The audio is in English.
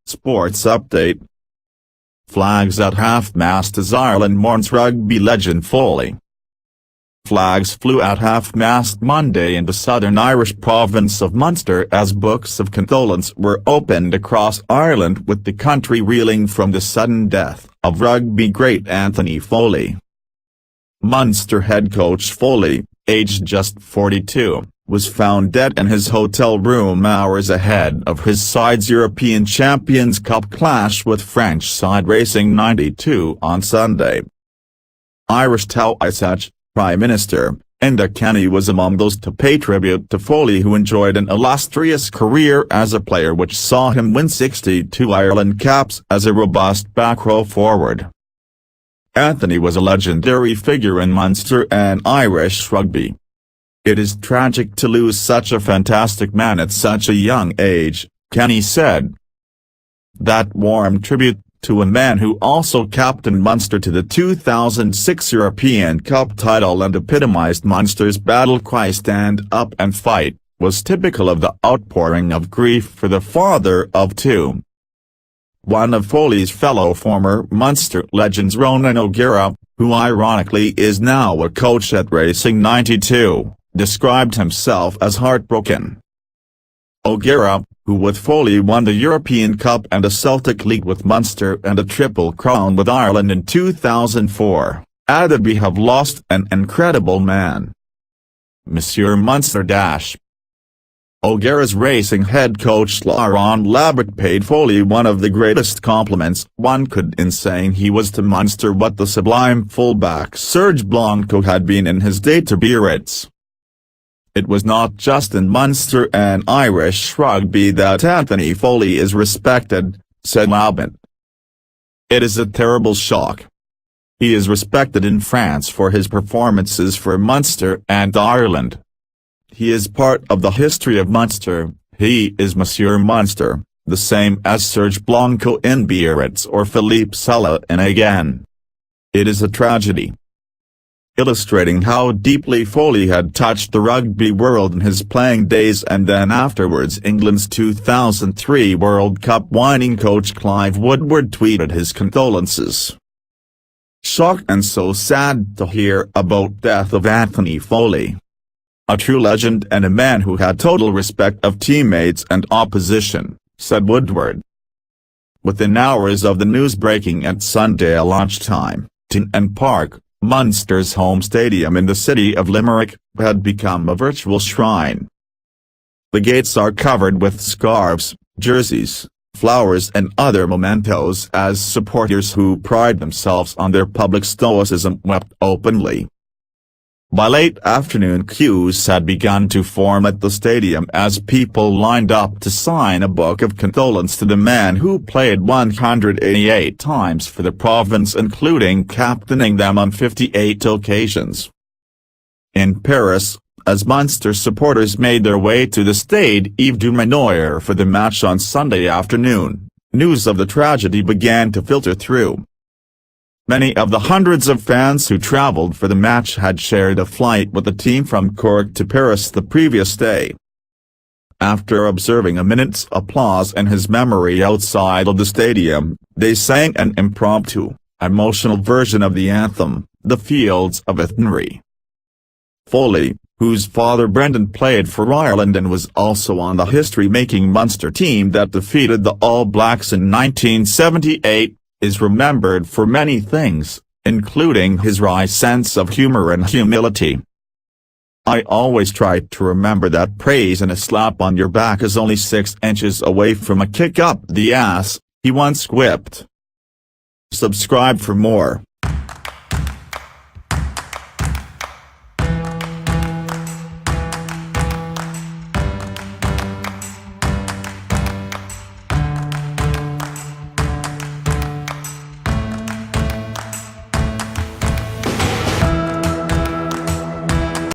Sports update. Flags at half-mast as Ireland mourns rugby legend Foley. Flags flew at half-mast Monday in the southern Irish province of Munster as books of condolence were opened across Ireland, with the country reeling from the sudden death of rugby great Anthony Foley. Munster head coach Foley, aged just 42, was found dead in his hotel room hours ahead of his side's European Champions Cup clash with French side Racing 92 on Sunday. Irish Taoiseach, Prime Minister, Enda Kenny was among those to pay tribute to Foley, who enjoyed an illustrious career as a player which saw him win 62 Ireland caps as a robust back-row forward. Anthony was a legendary figure in Munster and Irish rugby. "It is tragic to lose such a fantastic man at such a young age," Kenny said. That warm tribute to a man who also captained Munster to the 2006 European Cup title and epitomised Munster's battle cry "Stand up and fight," was typical of the outpouring of grief for the father of two. One of Foley's fellow former Munster legends, Ronan O'Gara, who ironically is now a coach at Racing 92, described himself as heartbroken. O'Gara, who with Foley won the European Cup and a Celtic League with Munster and a Triple Crown with Ireland in 2004, added, "We have lost an incredible man. Monsieur Munster dash." O'Gara's Racing head coach Laurent Labrick paid Foley one of the greatest compliments one could in saying he was to Munster what the sublime fullback Serge Blanco had been in his day to Biarritz. "It was not just in Munster and Irish rugby that Anthony Foley is respected," said Labrick. "It is a terrible shock. He is respected in France for his performances for Munster and Ireland. He is part of the history of Munster. He is Monsieur Munster, the same as Serge Blanco in Biarritz or Philippe Sella in Agen. It is a tragedy." Illustrating how deeply Foley had touched the rugby world in his playing days and then afterwards, England's 2003 World Cup winning coach Clive Woodward tweeted his condolences. "Shocked and so sad to hear about death of Anthony Foley. A true legend and a man who had total respect of teammates and opposition," said Woodward. Within hours of the news breaking at Sunday lunchtime, Tynnan Park, Munster's home stadium in the city of Limerick, had become a virtual shrine. The gates are covered with scarves, jerseys, flowers and other mementos as supporters who pride themselves on their public stoicism wept openly. By late afternoon, queues had begun to form at the stadium as people lined up to sign a book of condolence to the man who played 188 times for the province, including captaining them on 58 occasions. In Paris, as Munster supporters made their way to the Stade Yves du Manoir for the match on Sunday afternoon, news of the tragedy began to filter through. Many of the hundreds of fans who travelled for the match had shared a flight with the team from Cork to Paris the previous day. After observing a minute's applause in his memory outside of the stadium, they sang an impromptu, emotional version of the anthem, "The Fields of Athenry." Foley, whose father Brendan played for Ireland and was also on the history-making Munster team that defeated the All Blacks in 1978, is remembered for many things, including his wry sense of humor and humility. "I always try to remember that praise and a slap on your back is only 6 inches away from a kick up the ass," he once quipped. Subscribe for more.